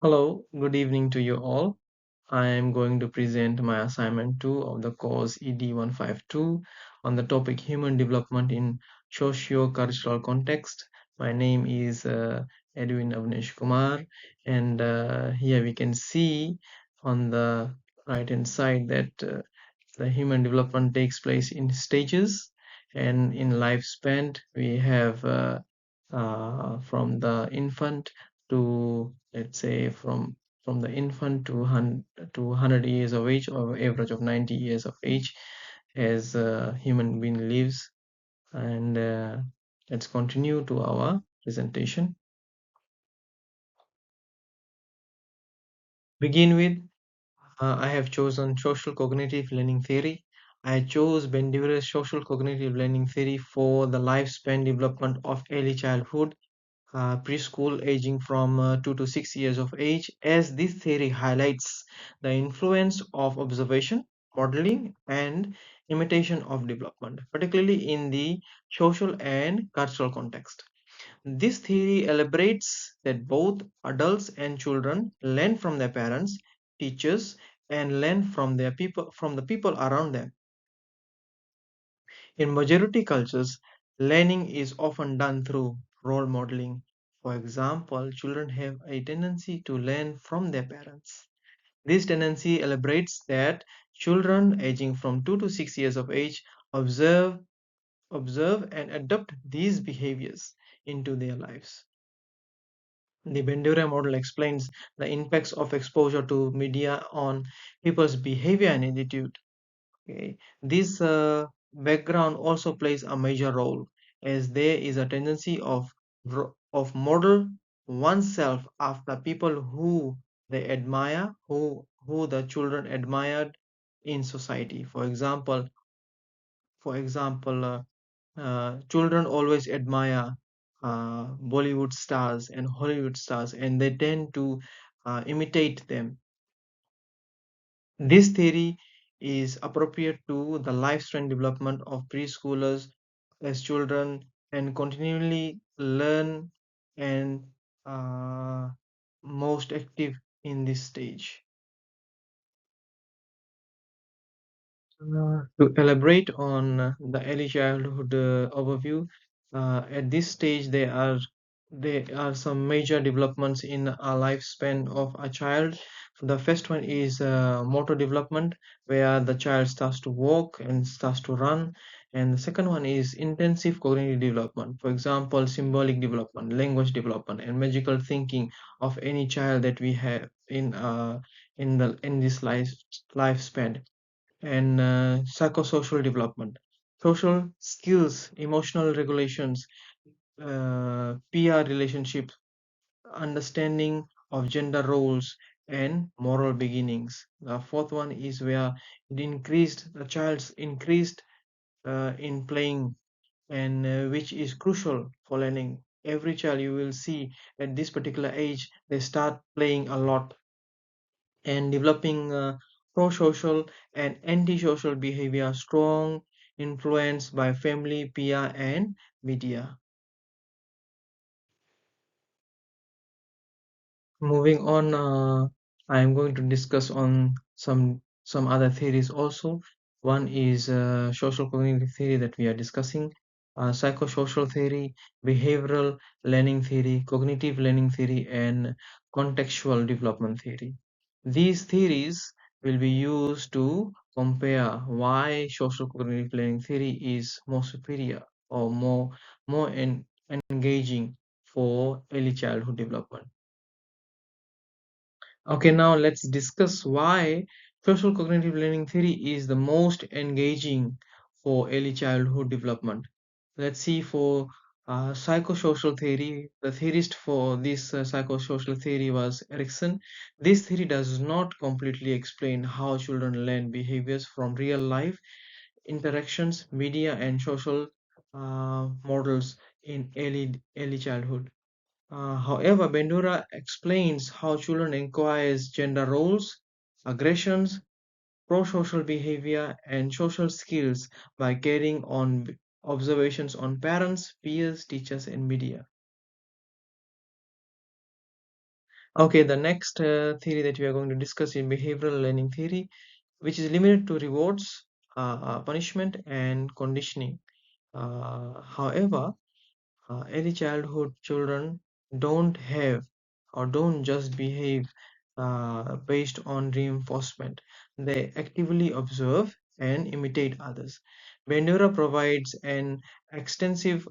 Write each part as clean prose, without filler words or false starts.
Hello, good evening to you all. I am going to present my assignment 2 of the course ED152 on the topic Human Development in Socio-Cultural Context. My name is Edwin Avnesh Kumar, and here we can see on the right hand side that the human development takes place in stages, and in lifespan we have from the infant to, let's say, from the infant to 100 years of age, or average of 90 years of age, as a human being lives. And let's continue to our presentation. Begin with, I have chosen social cognitive learning theory. I chose Bendire's social cognitive learning theory for the lifespan development of early childhood, preschool aging from 2 to 6 years of age, as this theory highlights the influence of observation, modeling, and imitation of development, particularly in the social and cultural context. This theory elaborates that both adults and children learn from their parents, teachers, and learn from the people around them. In majority cultures, learning is often done through role modeling. For example, children have a tendency to learn from their parents. This tendency elaborates that children aging from 2 to 6 years of age observe and adopt these behaviors into their lives. The Bandura model explains the impacts of exposure to media on people's behavior and attitude. Okay. This background also plays a major role, as there is a tendency of model oneself after people who they admire, who the children admired in society. For example, children always admire Bollywood stars and Hollywood stars, and they tend to imitate them. This theory is appropriate to the lifespan development of preschoolers as children and continually learn and uh, most active in this stage. To elaborate on the early childhood overview, at this stage there are some major developments in a lifespan of a child. The first one is motor development, where the child starts to walk and starts to run, and the second one is intensive cognitive development. For example, symbolic development, language development, and magical thinking of any child that we have in this lifespan. And psychosocial development, social skills, emotional regulations, peer relationships, understanding of gender roles, and moral beginnings. The fourth one is where the child's increased in playing, and which is crucial for learning. Every child you will see at this particular age, they start playing a lot and developing pro-social and anti-social behavior, strong influence by family, peer, and media. Moving on, I am going to discuss on some other theories also. One is social cognitive theory that we are discussing, psychosocial theory, behavioral learning theory, cognitive learning theory, and contextual development theory. These theories will be used to compare why social cognitive learning theory is more superior or more engaging for early childhood development. Okay, now let's discuss why social cognitive learning theory is the most engaging for early childhood development. Let's see for psychosocial theory. The theorist for this psychosocial theory was Erikson. This theory does not completely explain how children learn behaviors from real life interactions, media, and social models in early childhood. However, Bandura explains how children acquires gender roles, aggressions, pro-social behavior, and social skills by carrying on observations on parents, peers, teachers, and media. Okay, the next theory that we are going to discuss is behavioral learning theory, which is limited to rewards, punishment, and conditioning. However, early childhood children don't have or don't just behave based on reinforcement. They actively observe and imitate others. Bandura provides an extensive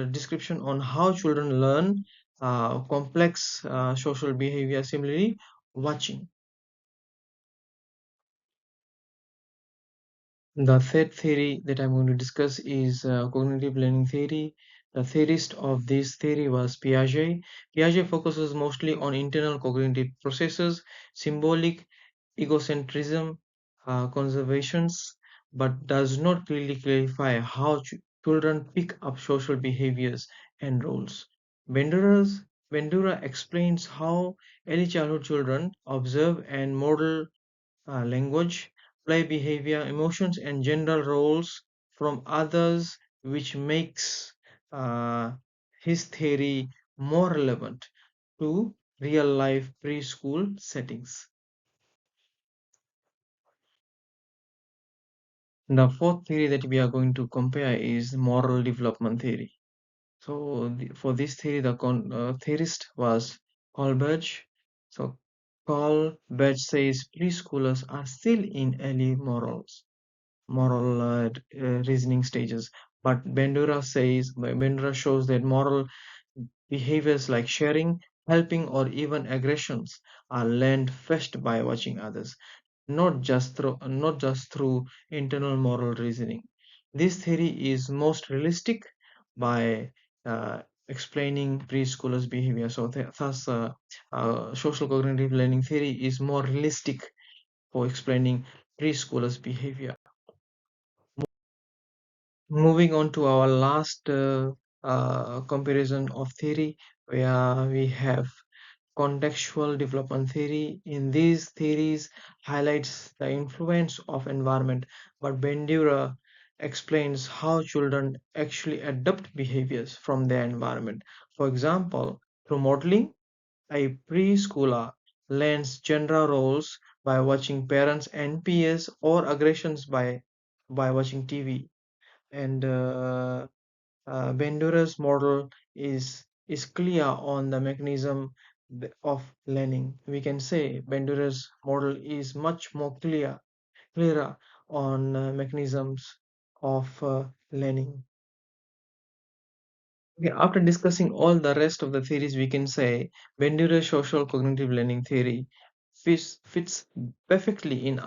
description on how children learn complex social behavior. Similarly, watching. The third theory that I'm going to discuss is cognitive learning theory. The theorist of this theory was Piaget. Piaget focuses mostly on internal cognitive processes, symbolic egocentrism, conservations, but does not clearly clarify how children pick up social behaviors and roles. Bandura's Bandura explains how early childhood children observe and model language, play behavior, emotions, and gender roles from others, which makes uh, his theory more relevant to real life preschool settings. The fourth theory that we are going to compare is moral development theory. So, for this theory, the theorist was Kohlberg. So, Kohlberg says preschoolers are still in early moral reasoning stages. But Bandura shows that moral behaviors like sharing, helping, or even aggressions are learned first by watching others, not just through internal moral reasoning. This theory is most realistic by explaining preschoolers' behavior. So, thus, social cognitive learning theory is more realistic for explaining preschoolers' behavior. Moving on to our last comparison of theory, where we have contextual development theory. In these theories highlights the influence of environment, but Bandura explains how children actually adopt behaviors from their environment. For example, through modeling, a preschooler learns gender roles by watching parents and peers, or aggressions by watching TV. And Bandura's model is clear on the mechanism of learning. We can say Bandura's model is much more clearer on mechanisms of learning. Okay, after discussing all the rest of the theories, we can say Bandura's social cognitive learning theory fits perfectly in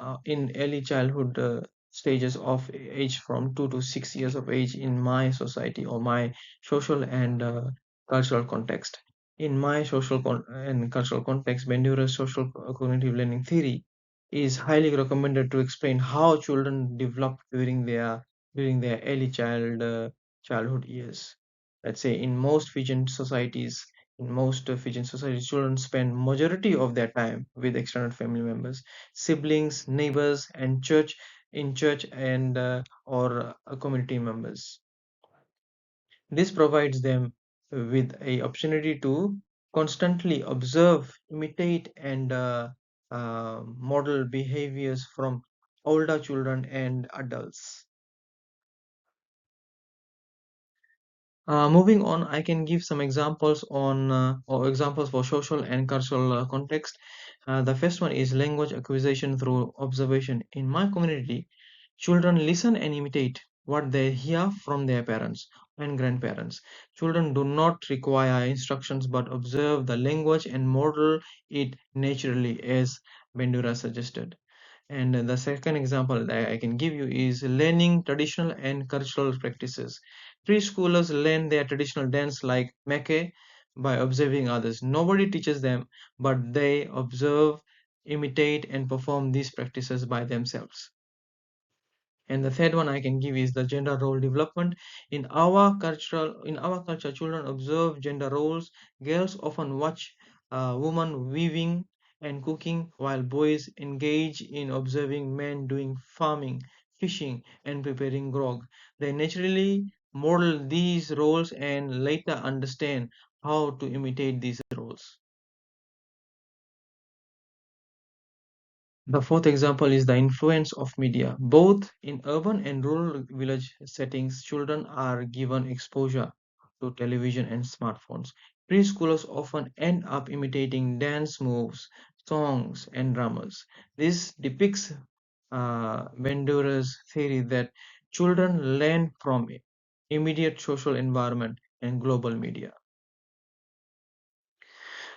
early childhood stages of age from 2 to 6 years of age in my society or my social and cultural context. In my and cultural context, Bandura's social cognitive learning theory is highly recommended to explain how children develop during their early childhood years. Let's say in most Fijian societies, children spend majority of their time with extended family members, siblings, neighbors, and church and or community members. This provides them with a opportunity to constantly observe, imitate, and model behaviors from older children and adults. Moving on, I can give some examples on or examples for social and cultural context. The first one is language acquisition through observation. In my community, children listen and imitate what they hear from their parents and grandparents. Children do not require instructions but observe the language and model it naturally, as Bandura suggested. And the second example that I can give you is learning traditional and cultural practices. Preschoolers learn their traditional dance like meke by observing others. Nobody teaches them, but they observe, imitate, and perform these practices by themselves. And the third one I can give is the gender role development. In our culture, children observe gender roles. Girls often watch women weaving and cooking, while boys engage in observing men doing farming, fishing, and preparing grog. They naturally model these roles and later understand how to imitate these roles. The fourth example is the influence of media. Both in urban and rural village settings, children are given exposure to television and smartphones. Preschoolers often end up imitating dance moves, songs, and dramas. This depicts Bandura's theory that children learn from immediate social environment and global media.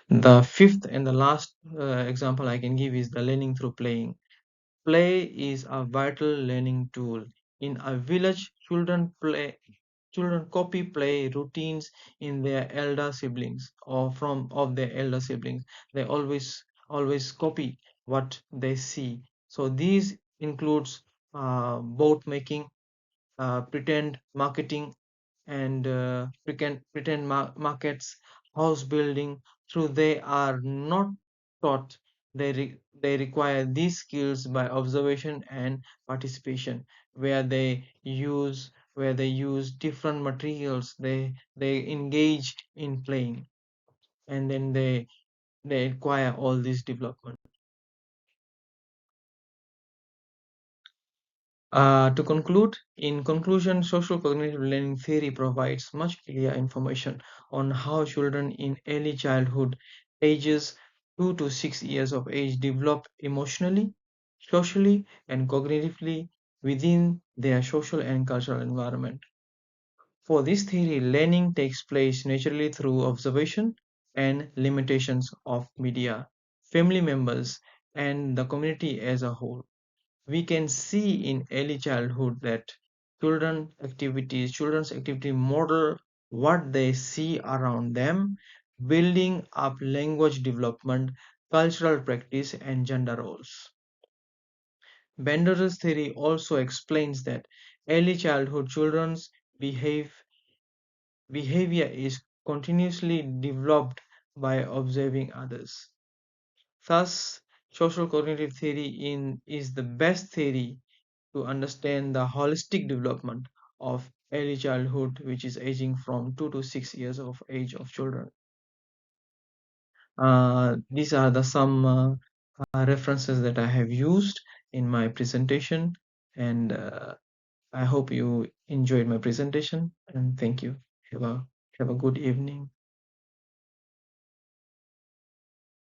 The fifth and the last example I can give is the learning through playing. Play is a vital learning tool. In a village, children copy play routines in their elder siblings or from of their elder siblings. They always copy what they see. So these includes boat making, pretend marketing, and markets, house building. Through they are not taught, they require these skills by observation and participation, where they use different materials, they engage in playing, and then they acquire all this development. In conclusion, social cognitive learning theory provides much clear information on how children in early childhood, ages 2 to 6 years of age, develop emotionally, socially, and cognitively within their social and cultural environment. For this theory, learning takes place naturally through observation and limitations of media, family members, and the community as a whole. We can see in early childhood that children's activity model what they see around them, building up language development, cultural practice, and gender roles. Bender's theory also explains that early childhood children's behave, behavior is continuously developed by observing others. Thus, social cognitive theory is the best theory to understand the holistic development of early childhood, which is aging from 2 to 6 years of age of children. These are the some references that I have used in my presentation, and I hope you enjoyed my presentation, and thank you. Have a, have a good evening.